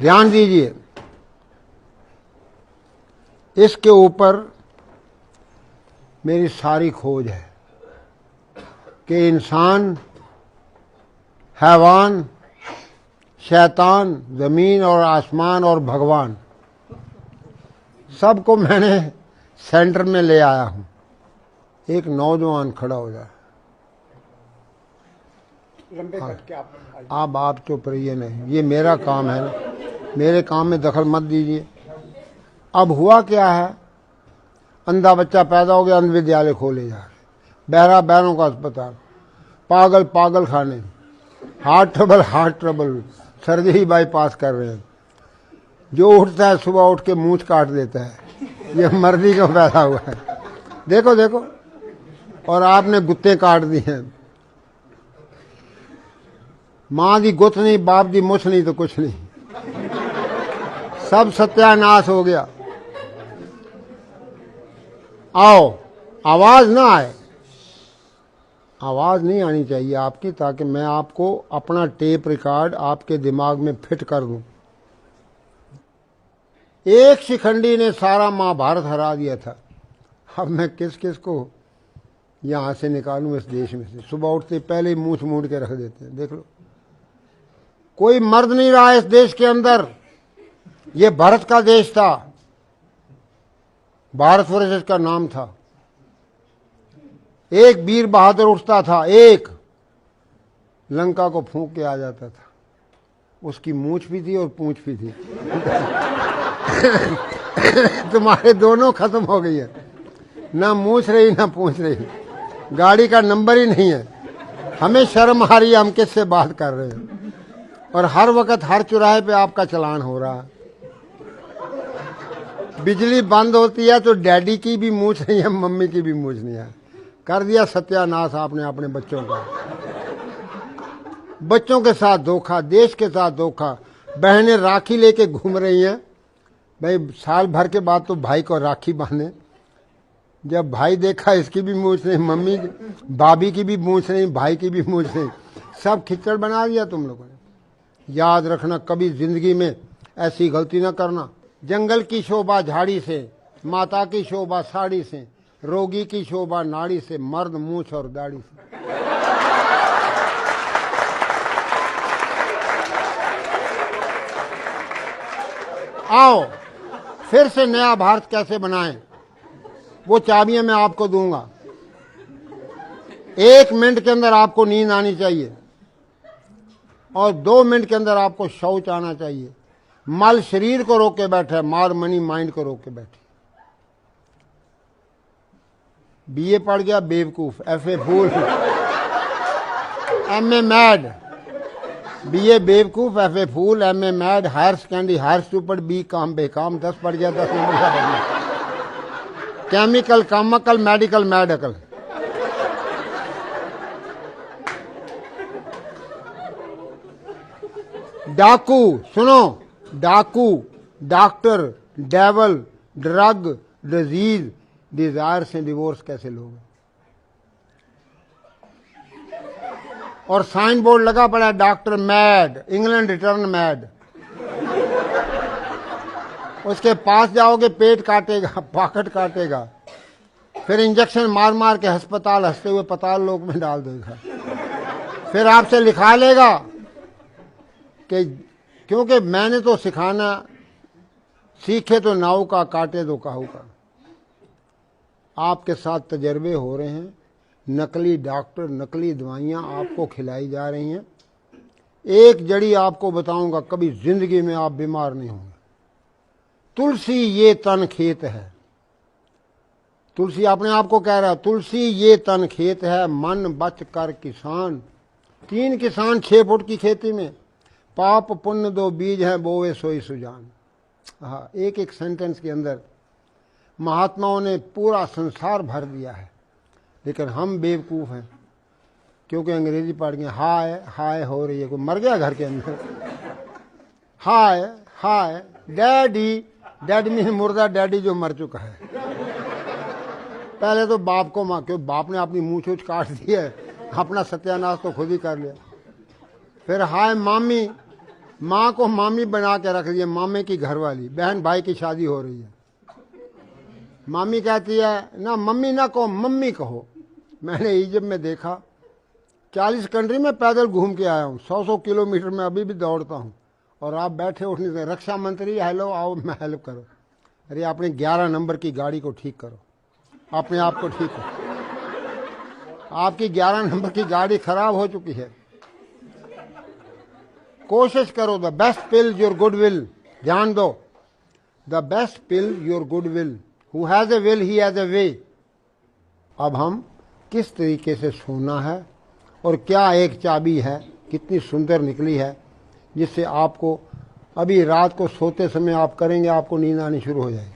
ध्यान दीजिए, इसके ऊपर मेरी सारी खोज है कि इंसान, हैवान, शैतान, जमीन और आसमान और भगवान, सबको मैंने सेंटर में ले आया हूं। एक नौजवान खड़ा हो जाए। आप चुप रहिए, नहीं, ये मेरा काम है ना, मेरे काम में दखल मत दीजिए। अब हुआ क्या है, अंधा बच्चा पैदा हो गया, अंध विद्यालय खोले जा रहे, बहरा बहरों का अस्पताल, पागल पागल खाने, हार्ट ट्रबल, सर्जरी बाईपास कर रहे हैं। जो उठता है सुबह उठ के मूंछ काट देता है, ये मर्दी का पैदा हुआ है। देखो देखो, और आपने गुत्ते काट दिए हैं। मां दी गुत नहीं, बाप दी मुछ नहीं तो कुछ नहीं, सब सत्यानाश हो गया। आओ, आवाज ना आए, आवाज नहीं आनी चाहिए आपकी, ताकि मैं आपको अपना टेप रिकॉर्ड आपके दिमाग में फिट कर दूं। एक शिखंडी ने सारा महाभारत हरा दिया था। अब मैं किस किस को यहां से निकालूं इस देश में से। सुबह उठते पहले ही मूछ मूंड के रख देते हैं। देख लो, कोई मर्द नहीं रहा इस देश के अंदर। ये भारत का देश था, भारतवर्ष इसका नाम था। एक वीर बहादुर उठता था, एक लंका को फूंक के आ जाता था। उसकी मूछ भी थी और पूंछ भी थी। तुम्हारे दोनों खत्म हो गई है, ना मूछ रही ना पूछ रही, गाड़ी का नंबर ही नहीं है। हमें शर्म आ रही है, हम किससे बात कर रहे हैं, और हर वक्त हर चौराहे पे आपका चलान हो रहा है। बिजली बंद होती है तो डैडी की भी मूछ नहीं है, मम्मी की भी मूछ नहीं है। कर दिया सत्यानाश आपने अपने बच्चों का। बच्चों के साथ धोखा, देश के साथ धोखा। बहनें राखी लेके घूम रही हैं। भाई साल भर के बाद तो भाई को राखी बांधे। जब भाई देखा इसकी भी मूछ नहीं, मम्मी भाभी की भी मूछ नहीं, भाई की भी मूछ नहीं, सब खिचड़ बना दिया तुम लोगों ने। याद रखना, कभी जिंदगी में ऐसी गलती ना करना। जंगल की शोभा झाड़ी से, माता की शोभा साड़ी से, रोगी की शोभा नाड़ी से, मर्द मूछ और दाढ़ी से। आओ, फिर से नया भारत कैसे बनाएं, वो चाबियां मैं आपको दूंगा। 1 मिनट के अंदर आपको नींद आनी चाहिए और 2 मिनट के अंदर आपको शौच आना चाहिए। मल शरीर को रोक के बैठा है, मार मनी माइंड को रोक के बैठे। बीए पढ़ गया बेवकूफ, FA fool, MA mad. BA बेवकूफ, FA fool, MA mad, higher secondary higher stupid, B काम बेकाम, 10 पढ़ गया 10 नंबर का पढ़ गया। केमिकल कामकल, मेडिकल मेडिकल। डाकू, सुनो, डाकू, doctor, devil, drug, disease, desire से डिवोर्स कैसे लोगे? और साइन बोर्ड लगा पड़ा है, doctor mad, England return mad. उसके पास जाओगे पेट काटेगा, पॉकेट काटेगा, फिर इंजेक्शन मार मार के अस्पताल हंसते हुए पताल लोक में डाल देगा। फिर आपसे लिखा लेगा कि क्योंकि मैंने तो सिखाना, सीखे तो नाव का, काटे तो काहू का। आपके साथ तजर्बे हो रहे हैं, नकली डॉक्टर, नकली दवाइयां आपको खिलाई जा रही हैं। एक जड़ी आपको बताऊंगा, कभी जिंदगी में आप बीमार नहीं होंगे। तुलसी ये तन खेत है। तुलसी अपने आप को कह रहा है, तुलसी ये तन खेत है, मन बच कर किसान। 3 किसान 6 फुट की खेती में, पाप पुण्य 2 बीज हैं, बोवे सोई सुजान। हाँ, एक एक सेंटेंस के अंदर महात्माओं ने पूरा संसार भर दिया है। लेकिन हम बेवकूफ़ हैं, क्योंकि अंग्रेजी पढ़ गए। हाय हाय हो रही है, कोई मर गया घर के अंदर। हाय हाय डैडी, डैड मीन मुर्दा, डैडी जो मर चुका है। पहले तो बाप को माँ, क्यों बाप ने अपनी मूछ वूछ काट दी है, अपना सत्यानाश तो खुद ही कर लिया। फिर हाय मामी, माँ को मामी बना के रख दिया, मामे की घरवाली, बहन भाई की शादी हो रही है। मामी कहती है ना मम्मी ना कहो, मम्मी कहो। मैंने इजिप्ट में देखा, 40 कंट्री में पैदल घूम के आया हूँ, 100 किलोमीटर में अभी भी दौड़ता हूँ, और आप बैठे उठने से रक्षा मंत्री हेलो आओ मैं हेल्प करो। अरे अपने 11 नंबर की गाड़ी को ठीक करो, अपने आप को ठीक करो। आपकी 11 नंबर की गाड़ी खराब हो चुकी है। कोशिश करो, the best pill your good will. ध्यान दो, the best pill your good will, who has a will he has a way. अब हम किस तरीके से सोना है, और क्या एक चाबी है, कितनी सुंदर निकली है, जिससे आपको अभी रात को सोते समय आप करेंगे, आपको नींद आनी शुरू हो जाएगी।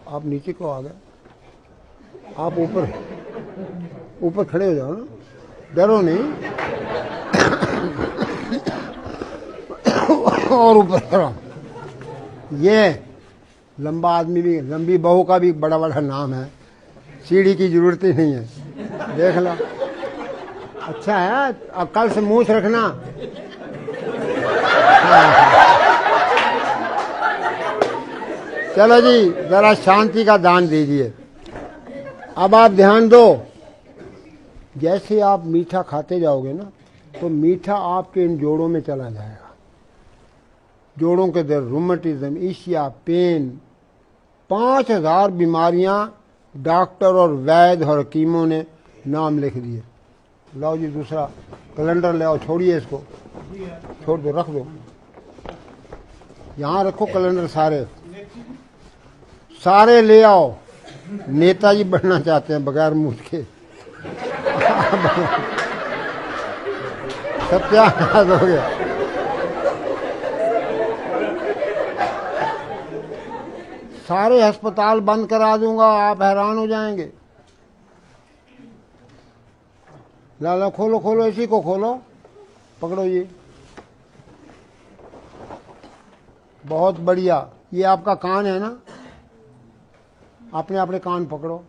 आप नीचे को आ गए, आप ऊपर खड़े हो जाओ ना, डरो नहीं। और ऊपर खड़ा। ये लंबा आदमी भी, लंबी बहू का भी बड़ा बड़ा नाम है, सीढ़ी की जरूरत ही नहीं है, देख लो। अच्छा है, अब कल से मूछ रखना। चलो जी, जरा शांति का दान दीजिए। अब आप ध्यान दो, जैसे आप मीठा खाते जाओगे ना, तो मीठा आपके इन जोड़ों में चला जाएगा। जोड़ों के दर्द, रूमेटिज्म, ईशिया, पेन, 5000 बीमारियां डॉक्टर और वैद्य और हकीमों ने नाम लिख दिए। लाओ जी दूसरा कैलेंडर ले आओ, छोड़िए इसको, छोड़ दो, रख दो, यहाँ रखो कैलेंडर, सारे ले आओ। नेताजी बनना चाहते हैं बगैर मूछ के। सत्यानाश हो गया। सारे अस्पताल बंद करा दूंगा, आप हैरान हो जाएंगे। लाला खोलो खोलो, इसी को खोलो, पकड़ो ये, बहुत बढ़िया। ये आपका कान है ना, अपने अपने कान पकड़ो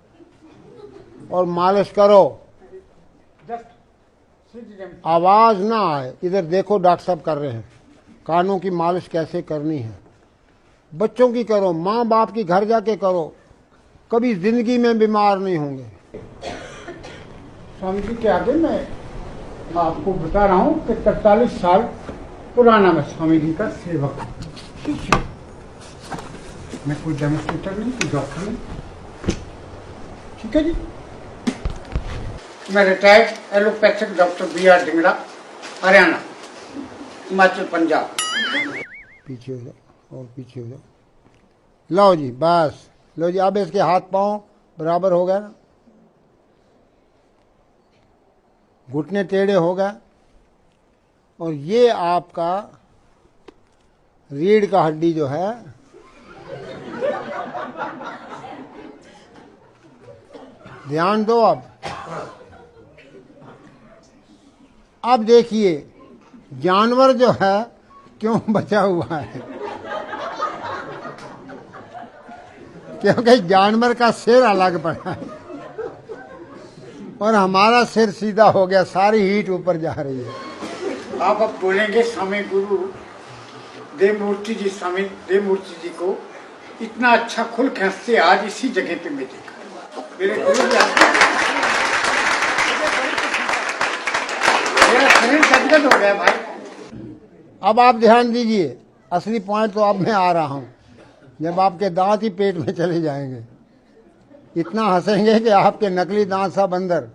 और मालिश करो, आवाज ना आए। इधर देखो, डॉक्टर साहब कर रहे हैं। कानों की मालिश कैसे करनी है, बच्चों की करो, माँ बाप की घर जाके करो, कभी जिंदगी में बीमार नहीं होंगे। स्वामी जी के आगे मैं आपको बता रहा हूँ कि 43 साल पुराना मैं स्वामी जी का सेवक हूँ। मैं कोई डेमोस्ट्रेटर नहीं, कोई डॉक्टर नहीं, ठीक है जी। मैं retired allopathic doctor BR Dhingra, Haryana, Himachal, Punjab. पीछे हो जाओ और पीछे हो जाओ। लो जी, बस लो जी। अब इसके हाथ पांव बराबर हो गए ना, घुटने टेढ़े हो गए, और ये आपका रीढ़ का हड्डी जो है, ध्यान दो। अब देखिए जानवर जो है क्यों बचा हुआ है, क्योंकि जानवर का सिर अलग पड़ा है और हमारा सिर सीधा हो गया, सारी हीट ऊपर जा रही है। आप अब बोलेंगे स्वामी गुरु देवमूर्ति जी, स्वामी देवमूर्ति जी को इतना अच्छा खुल खसते आज इसी जगह पे मैं देखा। मेरे गुरु जी मेरा शरीर गदगद हो गया भाई। अब आप ध्यान दीजिए, असली पॉइंट तो अब मैं आ रहा हूं, जब आपके दांत ही पेट में चले जाएंगे, इतना हंसेंगे कि आपके नकली दांत सब अंदर।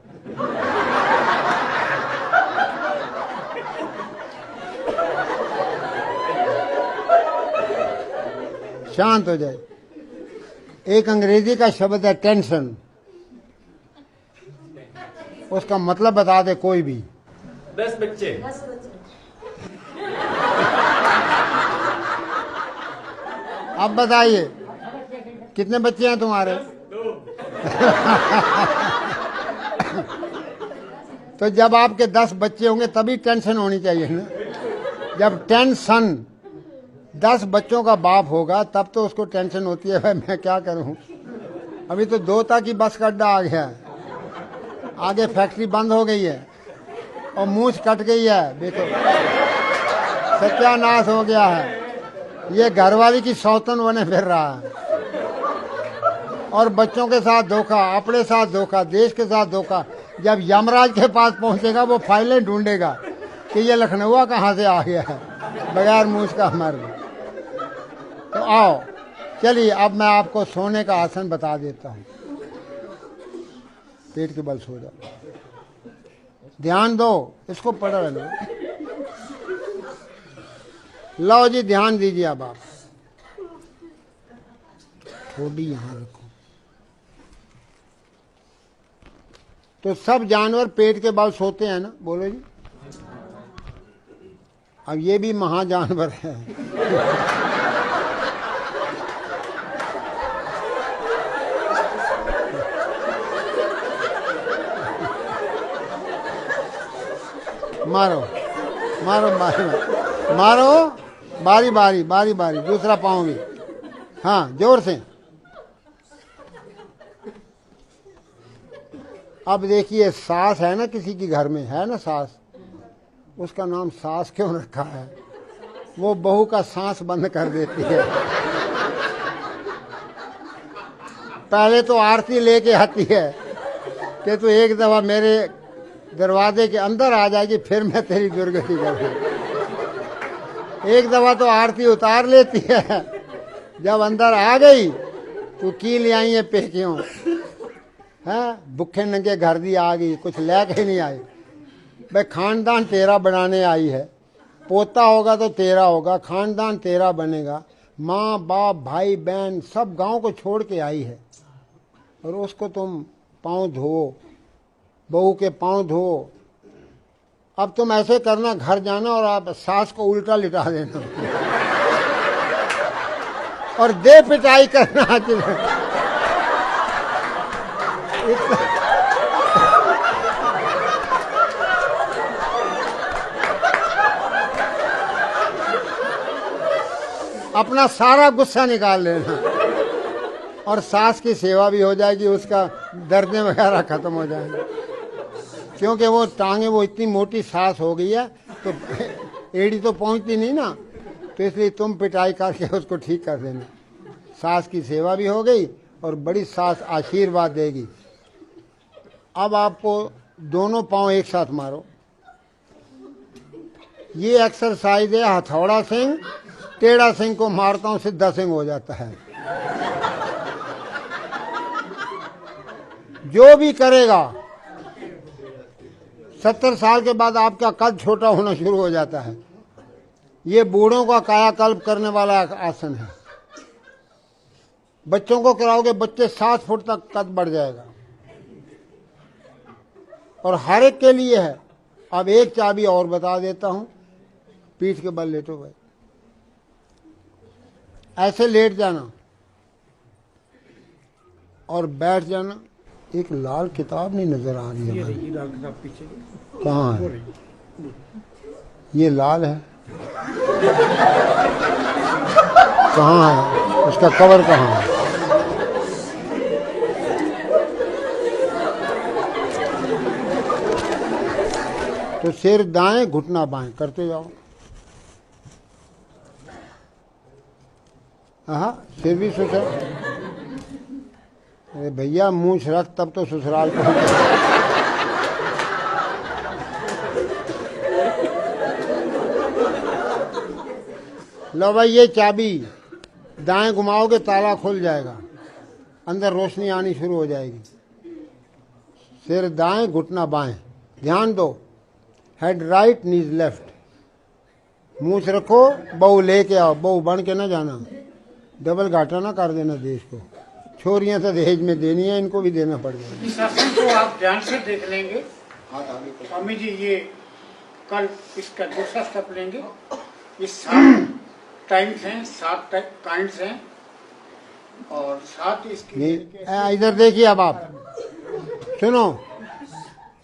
शांत हो जाए। एक अंग्रेजी का शब्द है टेंशन, उसका मतलब बता दे कोई भी। 10 बच्चे। अब बताइए कितने बच्चे हैं तुम्हारे? तो जब आपके 10 बच्चे होंगे तभी टेंशन होनी चाहिए ना। जब टेंशन 10 बच्चों का बाप होगा तब तो उसको टेंशन होती है, भाई मैं क्या करूं, अभी तो 2 की बस का अड्डा आ गया है। आगे फैक्ट्री बंद हो गई है और मूछ कट गई है, देखो सत्यानाश हो गया है। ये घरवाली की सौतन बने फिर रहा है और बच्चों के साथ धोखा, अपने साथ धोखा, देश के साथ धोखा। जब यमराज के पास पहुंचेगा वो फाइलें ढूंढेगा कि ये लखनऊ कहाँ से आ गया है, बगैर मूछ का मर्द। तो आओ चलिए, अब मैं आपको सोने का आसन बता देता हूँ। पेट के बल सो जाओ, ध्यान दो, इसको पढ़ लो। लो जी, ध्यान दीजिए। अब आप थोड़ी यहां रखो। तो सब जानवर पेट के बल सोते हैं ना, बोलो जी। अब ये भी महाजानवर है। मारो मारो मारो मारो, बारी बारी बारी बारी, दूसरा पाँव भी, हाँ जोर से। अब देखिए, सास है ना, किसी की घर में है ना सास, उसका नाम सास क्यों रखा है? वो बहू का सांस बंद कर देती है। पहले तो आरती लेके आती है कि तू एक दफा मेरे दरवाजे के अंदर आ जाएगी, फिर मैं तेरी दुर्गति करूंगी। एक दफा तो आरती उतार लेती है, जब अंदर आ गई तो की ले आई है पेकियों, है भुखे नंगे घर दी आ गई, कुछ लेके नहीं आई। भाई खानदान तेरा बनाने आई है, पोता होगा तो तेरा होगा, खानदान तेरा बनेगा। माँ बाप भाई बहन सब गांव को छोड़ के आई है और उसको तुम पाँव धो, बहू के पाँव धो। अब तुम ऐसे करना, घर जाना और आप सास को उल्टा लिटा देना और दे पिटाई करना। अपना सारा गुस्सा निकाल लेना और सास की सेवा भी हो जाएगी, उसका दर्द वगैरह खत्म हो जाएंगे। क्योंकि वो टांगे, वो इतनी मोटी सास हो गई है तो एड़ी तो पहुंचती नहीं ना, तो इसलिए तुम पिटाई करके उसको ठीक कर देना। सास की सेवा भी हो गई और बड़ी सास आशीर्वाद देगी। अब आपको दोनों पांव एक साथ मारो। ये एक्सरसाइज है हथौड़ा सिंह, टेढ़ा सिंह को मारता हूं सिद्धा सिंह हो जाता है। जो भी करेगा 70 साल के बाद आपका कद छोटा होना शुरू हो जाता है। ये बूढ़ों का कायाकल्प करने वाला आसन है। बच्चों को कराओगे, बच्चे 7 फुट तक कद बढ़ जाएगा और हर एक के लिए है। अब एक चाबी और बता देता हूं, पीठ के बल लेटो भाई, ऐसे लेट जाना और बैठ जाना। एक लाल किताब नहीं नजर आ रही है, ये लाल किताब पीछे कहाँ है? ये लाल है, कहाँ है उसका कवर, कहाँ है? तो सिर दाएं, घुटना बाएं करते जाओ। हाँ, सिर भी ससुराल। अरे भैया मूंछ रख, तब तो ससुराल पहुंच। लो भाई, ये चाबी दाएं घुमाओगे ताला खुल जाएगा, अंदर रोशनी आनी शुरू हो जाएगी। सिर दाएं, घुटना बाएं, ध्यान दो। हेड राइट, नीज लेफ्ट। मूंछ रखो, बहू लेके आओ, बहू बन के ना जाना, डबल घाटा ना कर देना देश को। छोरियां तो दहेज में देनी है, इनको भी देना पड़ जाएगा। इस आसन को आप ध्यान से देख लेंगे स्वामी जी। ये कल इसका दूसरा स्टेप लेंगे। ये 7 टाइम्स हैं, 7 काइंड्स हैं और 7 इसकी। इधर देखिए, अब आप सुनो,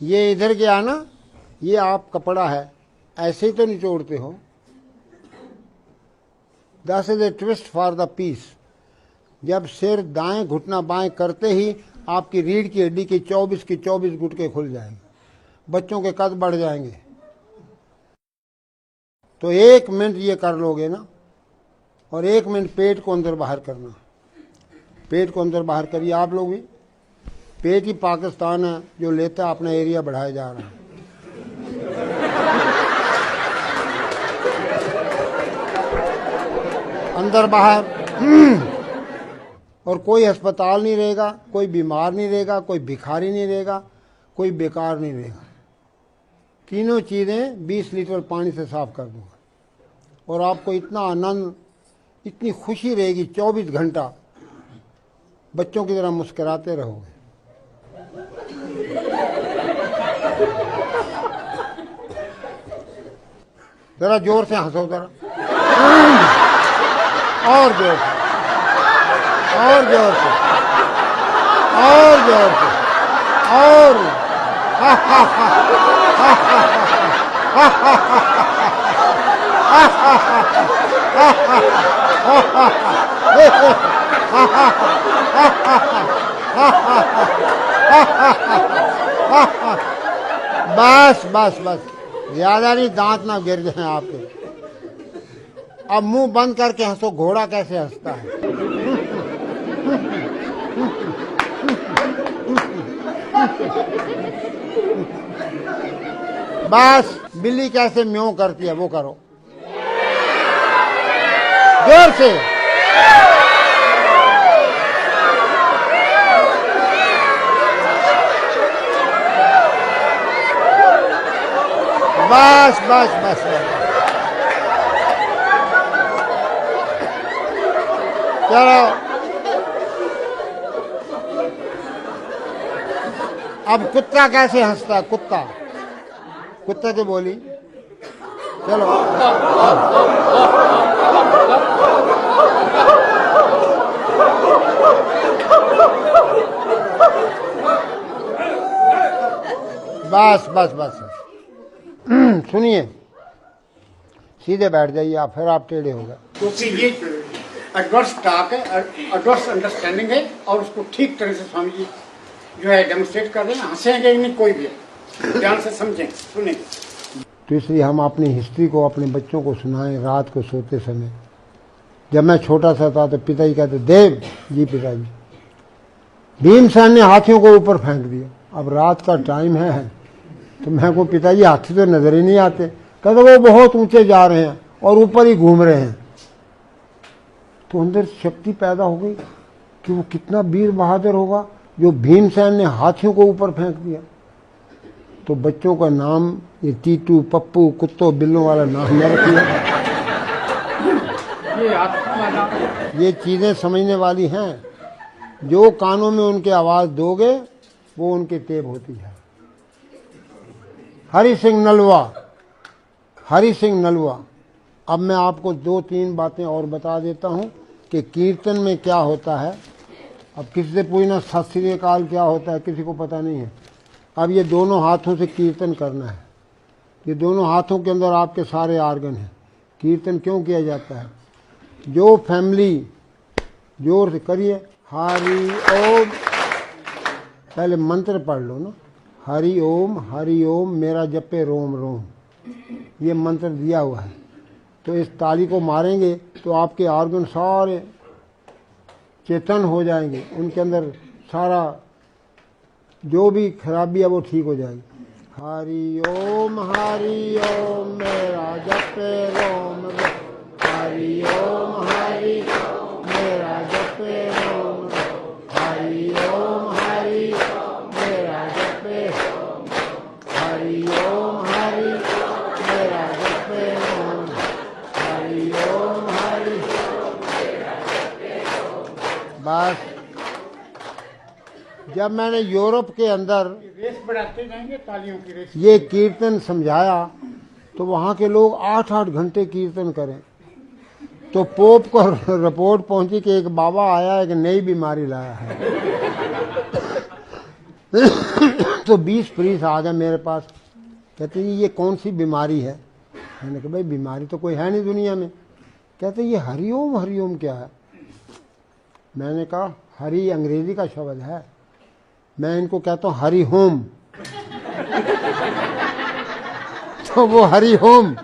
ये इधर गया ना, ये आप कपड़ा है, ऐसे ही तो निचोड़ते हो। This is a twist for the piece। जब सिर दाएं, घुटना बाएं करते ही आपकी रीढ़ की हड्डी की 24 गुटके खुल जाएंगे, बच्चों के कद बढ़ जाएंगे। तो 1 मिनट ये कर लोगे ना, और 1 मिनट पेट को अंदर बाहर करना, पेट को अंदर बाहर करिए आप लोग भी। पेट ही पाकिस्तान है जो लेता अपना एरिया बढ़ाया जा रहा है। अंदर बाहर और कोई अस्पताल नहीं रहेगा, कोई बीमार नहीं रहेगा, कोई भिखारी नहीं रहेगा, कोई बेकार नहीं रहेगा। तीनों चीज़ें 20 लीटर पानी से साफ कर दूंगा और आपको इतना आनंद, इतनी खुशी रहेगी, 24 घंटा बच्चों की तरह मुस्कुराते रहोगे। जरा जोर से हंसो, जरा और जोर से, और जोर से, और जोर से, और हा हा हा हा हा हा। बस बस बस, ज्यादा नहीं, दांत ना गिर जाए आपके। अब मुंह बंद करके हंसो, घोड़ा कैसे हंसता है। बस, बिल्ली कैसे म्यों करती है वो करो, जोर से। बस बस बस बस, चलो अब कुत्ता कैसे हंसता है, कुत्ता, कुत्ते की बोली, चलो। बस बस बस, सुनिए, सीधे बैठ जाइए आप, फिर आप टेढ़े हो गए। क्योंकि ये एडवर्स टॉक है, एडवर्स अंडरस्टैंडिंग है, और उसको ठीक तरह से स्वामी जी जो है डेमोन्स्ट्रेट कर रहे हैं। हंसेंगे नहीं कोई भी, ध्यान से समझें, सुनेंगे। तो इसलिए हम अपनी हिस्ट्री को अपने बच्चों को सुनाएं रात को सोते समय। जब मैं छोटा सा था तो पिताजी कहते, देव जी पिताजी, भीमसेन ने हाथियों को ऊपर फेंक दिया। अब रात का टाइम है तो मैं को, पिताजी हाथी तो नजर ही नहीं आते। कहते वो बहुत ऊंचे जा रहे हैं और ऊपर ही घूम रहे हैं। तो अंदर शक्ति पैदा हो गई कि वो कितना वीर बहादुर होगा जो भीमसेन ने हाथियों को ऊपर फेंक दिया। तो बच्चों का नाम ये टीटू, पप्पू, कुत्तों बिल्लों वाला नाम न रखिए। ये चीजें समझने वाली हैं। जो कानों में उनके आवाज दोगे वो उनके टेप होती है। हरि सिंह नलवा, हरि सिंह नलवा। अब मैं आपको 2-3 बातें और बता देता हूं कि कीर्तन में क्या होता है। अब किसी से पूछना सत श्री अकाल क्या होता है, किसी को पता नहीं है। अब ये दोनों हाथों से कीर्तन करना है। ये दोनों हाथों के अंदर आपके सारे आर्गन हैं। कीर्तन क्यों किया जाता है? जो फैमिली, जोर से करिए, हरि ओम, पहले मंत्र पढ़ लो ना, हरि ओम मेरा जपे रोम रोम, ये मंत्र दिया हुआ है। तो इस ताली को मारेंगे तो आपके आर्गन सारे चेतन हो जाएंगे, उनके अंदर सारा जो भी खराबी है वो ठीक हो जाएगी। हरि ओम मेरा जपे रोम रोम, हरि ओम मेरा जपे रोम रोम, हरि ओम मेरा जपे, हरि ओम मेरा जपे रोम, हरि ओम मेरा जपे रोम। बस, जब मैंने यूरोप के अंदर रेस बढ़ाते जाएंगे, तालियों की रेस। ये कीर्तन समझाया तो वहाँ के लोग 8-8 घंटे कीर्तन करें। तो पोप को रिपोर्ट पहुंची कि एक बाबा आया, एक नई बीमारी लाया है। तो 20 प्रीस आ गए मेरे पास, कहते ये कौन सी बीमारी है? मैंने कहा भाई बीमारी तो कोई है नहीं दुनिया में। कहते ये हरिओम क्या है? मैंने कहा हरि अंग्रेजी का शब्द है, मैं इनको कहता हूं हरि होम। तो वो Hari home,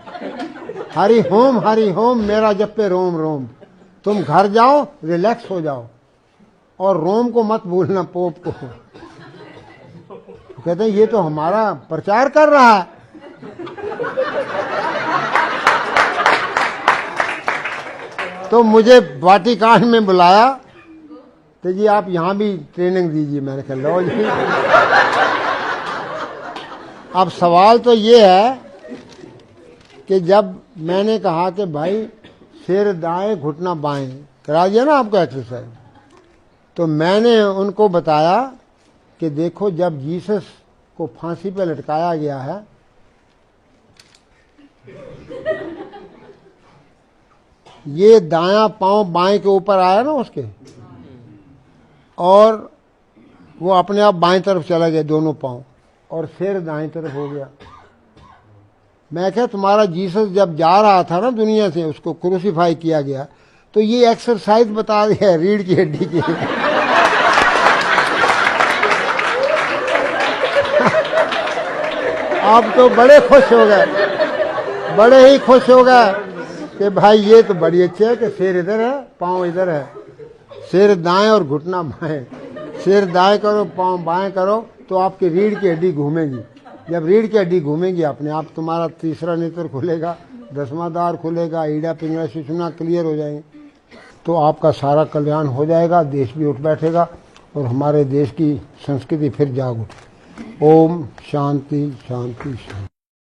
Hari home, Hari home मेरा जप्पे रोम रोम। तुम घर जाओ, रिलैक्स हो जाओ, और रोम को मत भूलना, पोप को। तो कहते हैं ये तो हमारा प्रचार कर रहा है। तो मुझे वाटिकान में बुलाया, तो जी आप यहां भी ट्रेनिंग दीजिए। मैंने कहा लो जी। अब सवाल तो ये है कि जब मैंने कहा कि भाई सिर दाएं घुटना बाएं करा दिया ना आपको एक्सरसाइज, तो मैंने उनको बताया कि देखो जब जीसस को फांसी पे लटकाया गया है, ये दायां पांव बाएं के ऊपर आया ना उसके, और वो अपने आप बाएं तरफ चला गया दोनों पांव, और सिर दाएं तरफ हो गया। मैं क्या तुम्हारा जीसस जब जा रहा था ना दुनिया से, उसको क्रूसीफाई किया गया, तो ये एक्सरसाइज बता दिया रीढ़ की हड्डी की। आप तो बड़े खुश हो गए, बड़े ही खुश हो गए कि भाई ये तो बड़ी अच्छी है कि सिर इधर है पांव इधर है, सिर दाएं और घुटना बाएं। सिर दाएं करो पांव बाएं करो तो आपकी रीढ़ की हड्डी घूमेगी। जब रीढ़ की हड्डी घूमेगी अपने आप तुम्हारा तीसरा नेत्र खुलेगा, 10वां द्वार खुलेगा, ईड़ा पिंगला सुषुम्ना क्लियर हो जाएंगे, तो आपका सारा कल्याण हो जाएगा, देश भी उठ बैठेगा और हमारे देश की संस्कृति फिर जाग उठे। ओम शांति शांति शांति।